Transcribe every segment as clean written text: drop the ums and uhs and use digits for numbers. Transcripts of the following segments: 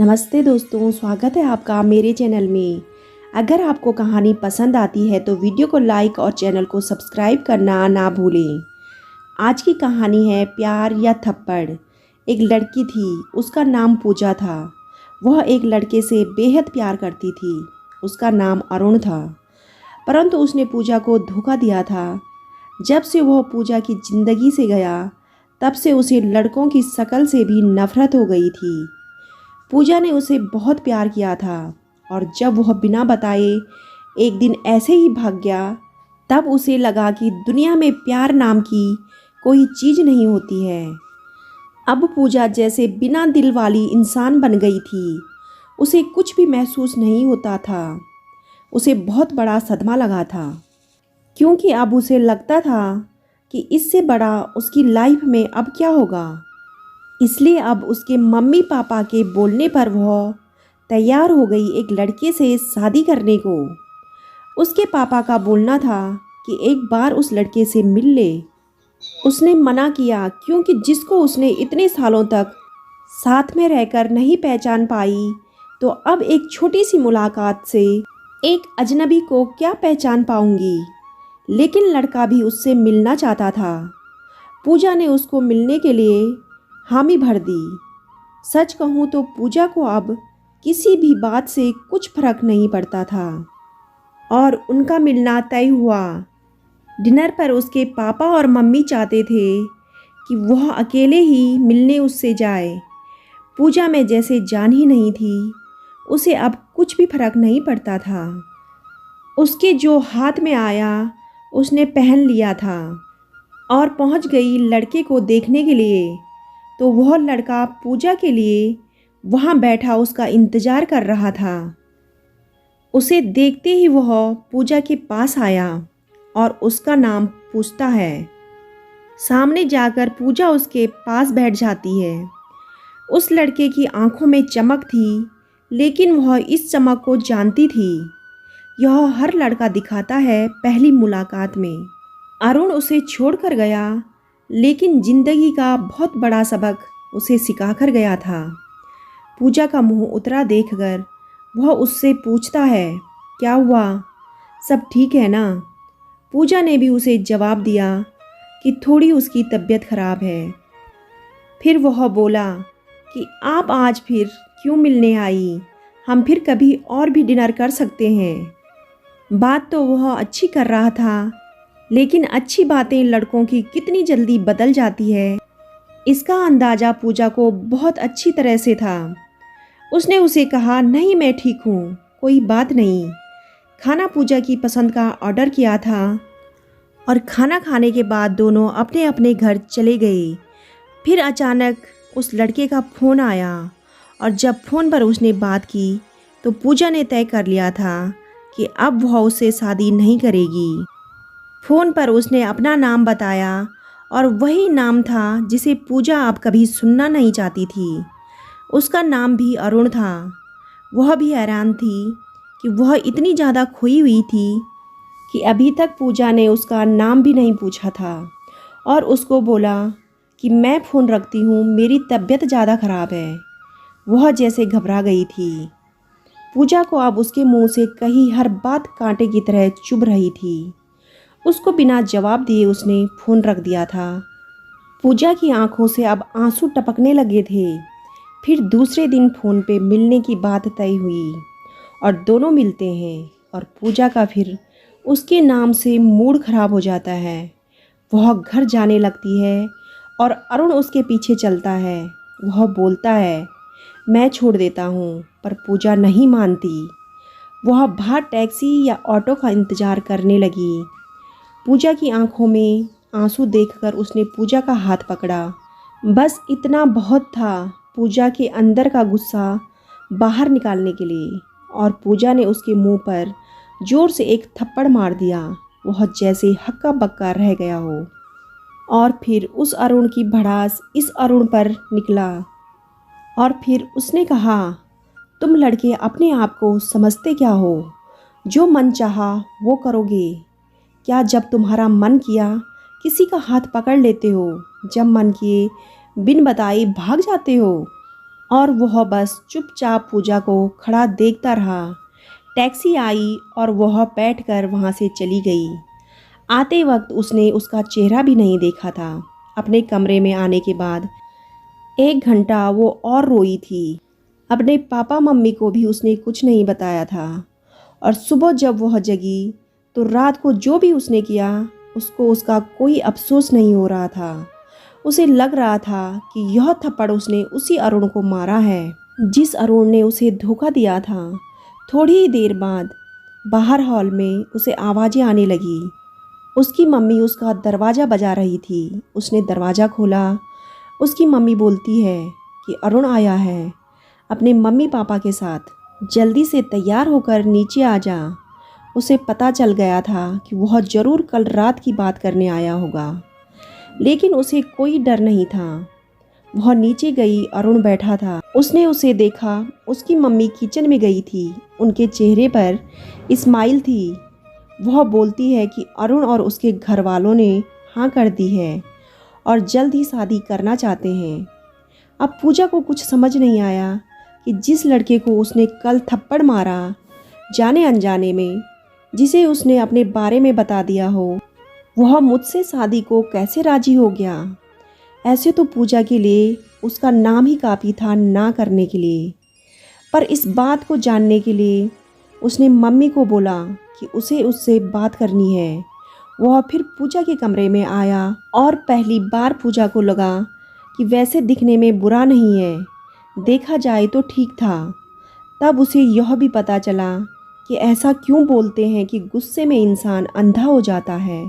नमस्ते दोस्तों, स्वागत है आपका मेरे चैनल में। अगर आपको कहानी पसंद आती है तो वीडियो को लाइक और चैनल को सब्सक्राइब करना ना भूलें। आज की कहानी है प्यार या थप्पड़। एक लड़की थी, उसका नाम पूजा था। वह एक लड़के से बेहद प्यार करती थी। उसका नाम अरुण था, परंतु उसने पूजा को धोखा दिया था। जब से वह पूजा की ज़िंदगी से गया, तब से उसे लड़कों की शक्ल से भी नफरत हो गई थी। पूजा ने उसे बहुत प्यार किया था और जब वह बिना बताए एक दिन ऐसे ही भाग गया, तब उसे लगा कि दुनिया में प्यार नाम की कोई चीज़ नहीं होती है। अब पूजा जैसे बिना दिल वाली इंसान बन गई थी। उसे कुछ भी महसूस नहीं होता था। उसे बहुत बड़ा सदमा लगा था, क्योंकि अब उसे लगता था कि इससे बड़ा उसकी लाइफ में अब क्या होगा। इसलिए अब उसके मम्मी पापा के बोलने पर वह तैयार हो गई एक लड़के से शादी करने को। उसके पापा का बोलना था कि एक बार उस लड़के से मिल ले। उसने मना किया, क्योंकि जिसको उसने इतने सालों तक साथ में रहकर नहीं पहचान पाई, तो अब एक छोटी सी मुलाकात से एक अजनबी को क्या पहचान पाऊंगी। लेकिन लड़का भी उससे मिलना चाहता था। पूजा ने उसको मिलने के लिए हामी भर दी। सच कहूँ तो पूजा को अब किसी भी बात से कुछ फर्क नहीं पड़ता था और उनका मिलना तय हुआ। डिनर पर उसके पापा और मम्मी चाहते थे कि वह अकेले ही मिलने उससे जाए। पूजा में जैसे जान ही नहीं थी, उसे अब कुछ भी फर्क नहीं पड़ता था। उसके जो हाथ में आया उसने पहन लिया था और पहुंच गई लड़के को देखने के लिए। तो वह लड़का पूजा के लिए वहाँ बैठा उसका इंतज़ार कर रहा था। उसे देखते ही वह पूजा के पास आया और उसका नाम पूछता है। सामने जाकर पूजा उसके पास बैठ जाती है। उस लड़के की आंखों में चमक थी, लेकिन वह इस चमक को जानती थी। यह हर लड़का दिखाता है पहली मुलाकात में। अरुण उसे छोड़कर गया, लेकिन जिंदगी का बहुत बड़ा सबक उसे सिखाकर गया था। पूजा का मुंह उतरा देखकर वह उससे पूछता है, क्या हुआ, सब ठीक है ना। पूजा ने भी उसे जवाब दिया कि थोड़ी उसकी तबीयत खराब है। फिर वह बोला कि आप आज फिर क्यों मिलने आई, हम फिर कभी और भी डिनर कर सकते हैं। बात तो वह अच्छी कर रहा था, लेकिन अच्छी बातें लड़कों की कितनी जल्दी बदल जाती है, इसका अंदाज़ा पूजा को बहुत अच्छी तरह से था। उसने उसे कहा, नहीं मैं ठीक हूँ, कोई बात नहीं। खाना पूजा की पसंद का ऑर्डर किया था और खाना खाने के बाद दोनों अपने अपने घर चले गए। फिर अचानक उस लड़के का फ़ोन आया और जब फ़ोन पर उसने बात की तो पूजा ने तय कर लिया था कि अब वह उससे शादी नहीं करेगी। फ़ोन पर उसने अपना नाम बताया और वही नाम था जिसे पूजा अब कभी सुनना नहीं चाहती थी। उसका नाम भी अरुण था। वह भी हैरान थी कि वह इतनी ज़्यादा खोई हुई थी कि अभी तक पूजा ने उसका नाम भी नहीं पूछा था और उसको बोला कि मैं फ़ोन रखती हूँ, मेरी तबीयत ज़्यादा ख़राब है। वह जैसे घबरा गई थी। पूजा को अब उसके मुंह से कही हर बात कांटे की तरह चुभ रही थी। उसको बिना जवाब दिए उसने फ़ोन रख दिया था। पूजा की आंखों से अब आंसू टपकने लगे थे। फिर दूसरे दिन फ़ोन पे मिलने की बात तय हुई और दोनों मिलते हैं और पूजा का फिर उसके नाम से मूड ख़राब हो जाता है। वह घर जाने लगती है और अरुण उसके पीछे चलता है। वह बोलता है, मैं छोड़ देता हूँ, पर पूजा नहीं मानती। वह बाहर टैक्सी या ऑटो का इंतज़ार करने लगी। पूजा की आंखों में आंसू देखकर उसने पूजा का हाथ पकड़ा। बस इतना बहुत था पूजा के अंदर का गुस्सा बाहर निकालने के लिए, और पूजा ने उसके मुंह पर जोर से एक थप्पड़ मार दिया। वह जैसे हक्का बक्का रह गया हो। और फिर उस अरुण की भड़ास इस अरुण पर निकला और फिर उसने कहा, तुम लड़के अपने आप को समझते क्या हो, जो मन चाहा वो करोगे। क्या जब तुम्हारा मन किया किसी का हाथ पकड़ लेते हो, जब मन किए बिन बताए भाग जाते हो। और वह बस चुपचाप पूजा को खड़ा देखता रहा। टैक्सी आई और वह बैठकर वहाँ से चली गई। आते वक्त उसने उसका चेहरा भी नहीं देखा था। अपने कमरे में आने के बाद 1 घंटा वो और रोई थी। अपने पापा मम्मी को भी उसने कुछ नहीं बताया था। और सुबह जब वह जगी तो रात को जो भी उसने किया उसको उसका कोई अफसोस नहीं हो रहा था। उसे लग रहा था कि यह थप्पड़ उसने उसी अरुण को मारा है जिस अरुण ने उसे धोखा दिया था। थोड़ी ही देर बाद बाहर हॉल में उसे आवाज़ें आने लगी। उसकी मम्मी उसका दरवाज़ा बजा रही थी। उसने दरवाज़ा खोला। उसकी मम्मी बोलती है कि अरुण आया है अपने मम्मी पापा के साथ, जल्दी से तैयार होकर नीचे आ जा। उसे पता चल गया था कि वह ज़रूर कल रात की बात करने आया होगा, लेकिन उसे कोई डर नहीं था। वह नीचे गई। अरुण बैठा था। उसने उसे देखा। उसकी मम्मी किचन में गई थी। उनके चेहरे पर स्माइल थी। वह बोलती है कि अरुण और उसके घर वालों ने हाँ कर दी है और जल्द ही शादी करना चाहते हैं। अब पूजा को कुछ समझ नहीं आया कि जिस लड़के को उसने कल थप्पड़ मारा जाने अनजाने में, जिसे उसने अपने बारे में बता दिया हो, वह मुझसे शादी को कैसे राजी हो गया। ऐसे तो पूजा के लिए उसका नाम ही काफ़ी था ना करने के लिए। पर इस बात को जानने के लिए उसने मम्मी को बोला कि उसे उससे बात करनी है। वह फिर पूजा के कमरे में आया और पहली बार पूजा को लगा कि वैसे दिखने में बुरा नहीं है, देखा जाए तो ठीक था। तब उसे यह भी पता चला कि ऐसा क्यों बोलते हैं कि गुस्से में इंसान अंधा हो जाता है।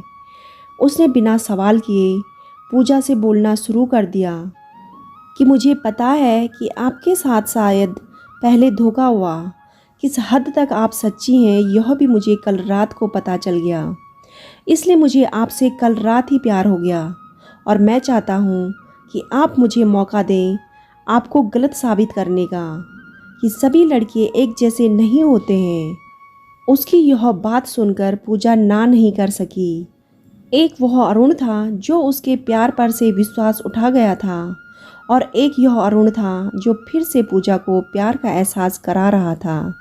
उसने बिना सवाल किए पूजा से बोलना शुरू कर दिया कि मुझे पता है कि आपके साथ शायद पहले धोखा हुआ। किस हद तक आप सच्ची हैं यह भी मुझे कल रात को पता चल गया। इसलिए मुझे आपसे कल रात ही प्यार हो गया और मैं चाहता हूँ कि आप मुझे मौका दें आपको गलत साबित करने का कि सभी लड़के एक जैसे नहीं होते हैं। उसकी यह बात सुनकर पूजा ना नहीं कर सकी। एक वह अरुण था जो उसके प्यार पर से विश्वास उठा गया था और एक यह अरुण था जो फिर से पूजा को प्यार का एहसास करा रहा था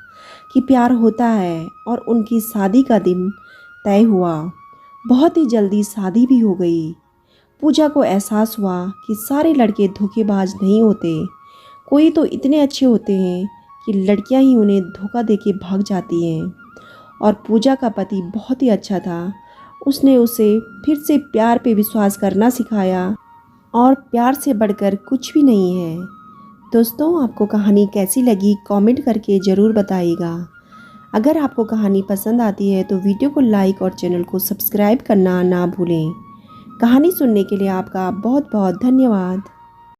कि प्यार होता है। और उनकी शादी का दिन तय हुआ। बहुत ही जल्दी शादी भी हो गई। पूजा को एहसास हुआ कि सारे लड़के धोखेबाज नहीं होते। कोई तो इतने अच्छे होते हैं कि लड़कियां ही उन्हें धोखा देके भाग जाती हैं। और पूजा का पति बहुत ही अच्छा था। उसने उसे फिर से प्यार पे विश्वास करना सिखाया और प्यार से बढ़कर कुछ भी नहीं है। दोस्तों, आपको कहानी कैसी लगी कमेंट करके ज़रूर बताइएगा। अगर आपको कहानी पसंद आती है तो वीडियो को लाइक और चैनल को सब्सक्राइब करना ना भूलें। कहानी सुनने के लिए आपका बहुत बहुत धन्यवाद।